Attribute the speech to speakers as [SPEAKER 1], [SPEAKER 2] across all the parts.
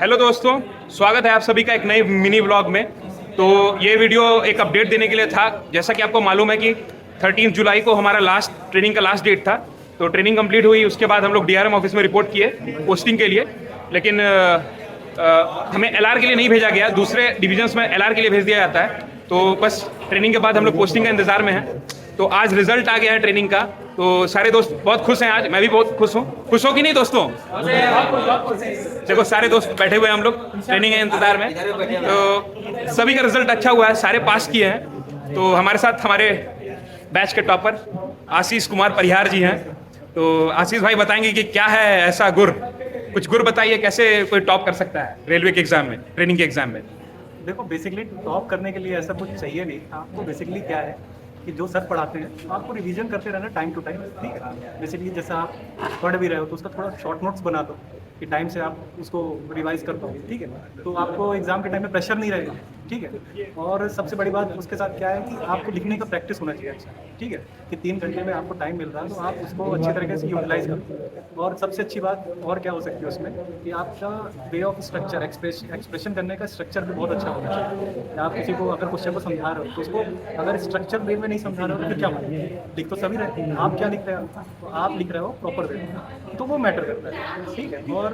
[SPEAKER 1] Hello दोस्तों, स्वागत है आप सभी का एक नए मिनी व्लॉग में। तो ये वीडियो एक अपडेट देने के लिए था। जैसा कि आपको मालूम है कि 13 जुलाई को हमारा ट्रेनिंग का लास्ट डेट था। तो ट्रेनिंग कंप्लीट हुई, उसके बाद हम लोग डीआरएम ऑफिस में रिपोर्ट किए पोस्टिंग के लिए। लेकिन हमें एलआर के लिए नहीं भेजा गया, दूसरे डिविजन्स में एलआर के लिए भेज दिया जाता है। तो बस ट्रेनिंग के बाद हम लोग पोस्टिंग का इंतजार में हैं। तो आज रिजल्ट आ गया है ट्रेनिंग का। तो सारे दोस्त बहुत खुश हैं आज, मैं भी बहुत खुश हूँ। खुश हो कि नहीं दोस्तों? देखो सारे दोस्त बैठे हुए हैं हम लोग ट्रेनिंग के इंतजार में। तो सभी का रिजल्ट अच्छा हुआ है, सारे पास किए हैं। तो हमारे साथ हमारे बैच के टॉपर आशीष कुमार परिहार जी हैं। तो आशीष भाई बताएंगे कि क्या है ऐसा गुर, कुछ गुर बताइए, कैसे कोई टॉप कर सकता है रेलवे के एग्जाम में, ट्रेनिंग के एग्जाम में।
[SPEAKER 2] देखो बेसिकली टॉप करने के लिए ऐसा कुछ चाहिए नहीं। आपको बेसिकली क्या है कि जो सर पढ़ाते हैं आपको रिवीजन करते रहना टाइम टू टाइम, ठीक है। बेसिकली जैसा आप पढ़ भी रहे हो तो उसका थोड़ा शॉर्ट नोट्स बना दो कि टाइम से आप उसको रिवाइज कर पाओ, ठीक है। तो आपको एग्जाम के टाइम में प्रेशर नहीं रहेगा, ठीक है। और सबसे बड़ी बात उसके साथ क्या है कि आपको लिखने का प्रैक्टिस होना चाहिए अच्छा, ठीक है। कि 3 घंटे में आपको टाइम मिल रहा है तो आप उसको अच्छी तरीके से यूटिलाइज करो। और सबसे अच्छी बात और क्या हो सकती है उसमें कि आपका वे ऑफ स्ट्रक्चर, एक्सप्रेशन करने का स्ट्रक्चर भी बहुत अच्छा होना चाहिए। आप किसी को अगर क्वेश्चन को समझा रहे हो तो उसको अगर स्ट्रक्चर वे में नहीं समझा रहे हो तो फिर क्या मतलब? लिख तो सभी रहे हैं, आप क्या लिख रहे हो? तो आप लिख रहे हो प्रॉपर वे में, तो वो मैटर करता है, ठीक है। और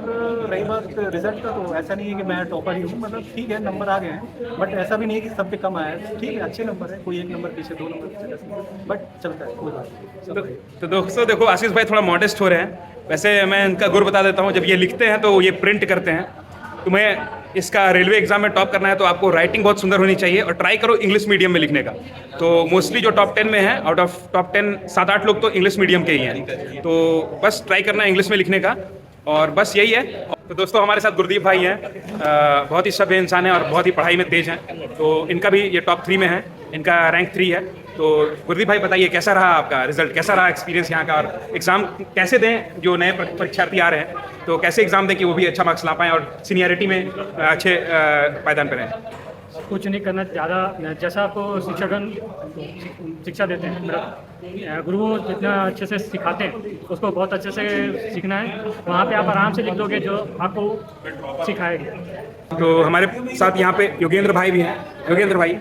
[SPEAKER 2] रही बात रिजल्ट का, तो ऐसा नहीं है कि मैं टॉपर ही हूँ, मतलब ठीक है नंबर आ गए हैं, बट ऐसा भी नहीं है कि सबके कम आया है, ठीक है। अच्छे नंबर है, कोई 1 नंबर पीछे, 2 नंबर पीछे, बट चलता है, कोई बात नहीं।
[SPEAKER 1] तो दोस्तों देखो, आशीष भाई थोड़ा मॉडेस्ट हो रहे हैं। वैसे मैं इनका गुर बता देता हूँ, जब ये लिखते हैं तो ये प्रिंट करते हैं। तुम्हें इसका रेलवे एग्जाम में टॉप करना है तो आपको राइटिंग बहुत सुंदर होनी चाहिए और ट्राई करो इंग्लिश मीडियम में लिखने का। तो मोस्टली जो टॉप 10 में है, आउट ऑफ टॉप 10 7-8 लोग तो इंग्लिश मीडियम के ही हैं। तो बस ट्राई करना है इंग्लिश में लिखने का, और बस यही है। तो दोस्तों हमारे साथ गुरदीप भाई हैं, बहुत ही सभ्य इंसान हैं और बहुत ही पढ़ाई में तेज हैं। तो इनका भी ये टॉप 3 में है, इनका रैंक 3 है। तो गुरदीप भाई बताइए कैसा रहा आपका रिजल्ट, कैसा रहा एक्सपीरियंस यहाँ का, और एग्ज़ाम कैसे दें जो नए परीक्षार्थी आ रहे हैं, तो कैसे एग्ज़ाम दें कि वो भी अच्छा मार्क्स ला पाएँ और सीनियरिटी में अच्छे पायदान पर रहें।
[SPEAKER 3] कुछ नहीं करना ज़्यादा, जैसा आपको शिक्षकगण शिक्षा देते हैं, मतलब गुरु जितना अच्छे से सिखाते हैं उसको बहुत अच्छे से सीखना है। वहाँ पे आप आराम से लिख दोगे जो आपको सिखाएंगे।
[SPEAKER 1] तो हमारे साथ यहाँ पे योगेंद्र भाई भी हैं। योगेंद्र भाई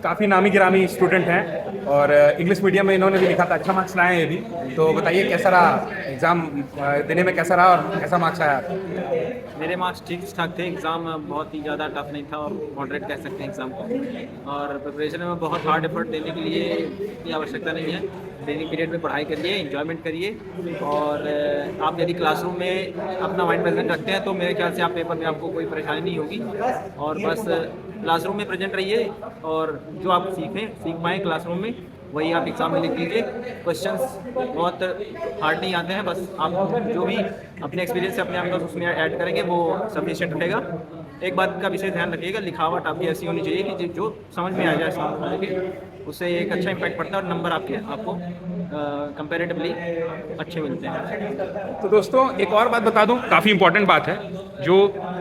[SPEAKER 1] काफ़ी नामी गिरामी स्टूडेंट हैं और इंग्लिश मीडियम में इन्होंने भी लिखा था, अच्छा मार्क्स लाए हैं ये भी। तो बताइए कैसा रहा एग्ज़ाम देने में, कैसा रहा और कैसा मार्क्स आया?
[SPEAKER 4] मेरे मार्क्स ठीक ठाक थे। एग्ज़ाम बहुत ही ज़्यादा टफ नहीं था और मॉडरेट कह सकते हैं एग्ज़ाम को। और प्रिपरेशन में बहुत हार्ड एफर्ट देने के लिए इतनी आवश्यकता नहीं है। ट्रेनिंग पीरियड में पढ़ाई करिए, एंजॉयमेंट करिए, और आप यदि क्लासरूम में अपना माइंड प्रेजेंट रखते हैं तो मेरे ख्याल से आप पेपर में आपको कोई परेशानी नहीं होगी। और बस क्लासरूम में प्रेजेंट रहिए और जो आप सीख पाएँ क्लासरूम में वही आप एग्ज़ाम में लिख लीजिए। क्वेश्चंस बहुत हार्ड नहीं आते हैं, बस आप जो भी अपने एक्सपीरियंस से अपने आप को उसमें ऐड करेंगे वो सफिशिएंट रहेगा। एक बात का विशेष ध्यान रखिएगा, लिखावट आपकी ऐसी होनी चाहिए कि जो समझ में आ जाए सामने के, उससे एक अच्छा इम्पैक्ट पड़ता है और नंबर आपको कंपैरेटिवली अच्छे मिलते हैं।
[SPEAKER 1] तो दोस्तों एक और बात बता दूं, काफ़ी इंपॉर्टेंट बात है। जो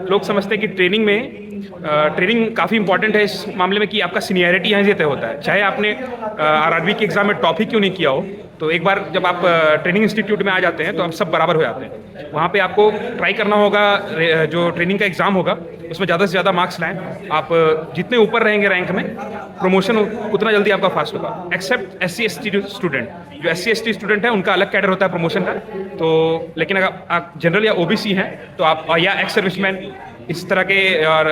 [SPEAKER 1] लोग समझते हैं कि ट्रेनिंग काफ़ी इंपॉर्टेंट है इस मामले में कि आपका सीनियरिटी यहाँ से तय होता है। चाहे आपने आरआरबी के एग्ज़ाम में टॉप ही क्यों नहीं किया हो, तो एक बार जब आप ट्रेनिंग इंस्टीट्यूट में आ जाते हैं तो आप सब बराबर हो जाते हैं। वहाँ पे आपको ट्राई करना होगा, जो ट्रेनिंग का एग्ज़ाम होगा उसमें ज़्यादा से ज़्यादा मार्क्स लाएं। आप जितने ऊपर रहेंगे रैंक में, प्रमोशन उतना जल्दी आपका फास्ट होगा। एक्सेप्ट SC/ST स्टूडेंट, जो SC/ST स्टूडेंट है उनका अलग कैडर होता है प्रमोशन का। तो लेकिन अगर आप जनरल या OBC हैं तो आप, या एक्स सर्विसमैन, इस तरह के और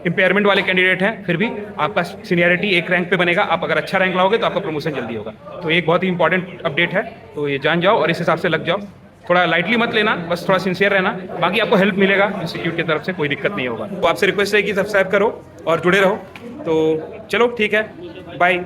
[SPEAKER 1] इम्पेयरमेंट वाले कैंडिडेट हैं, फिर भी आपका सीनियरिटी एक रैंक पे बनेगा। आप अगर अच्छा रैंक लाओगे तो आपका प्रमोशन जल्दी होगा। तो एक बहुत ही इंपॉर्टेंट अपडेट है, तो ये जान जाओ और इस हिसाब से लग जाओ। थोड़ा लाइटली मत लेना, बस थोड़ा सिंसियर रहना। बाकी आपको हेल्प मिलेगा इंस्टीट्यूट की तरफ से, कोई दिक्कत नहीं होगा। तो आपसे रिक्वेस्ट है कि सब्सक्राइब करो और जुड़े रहो। तो चलो ठीक है, बाय।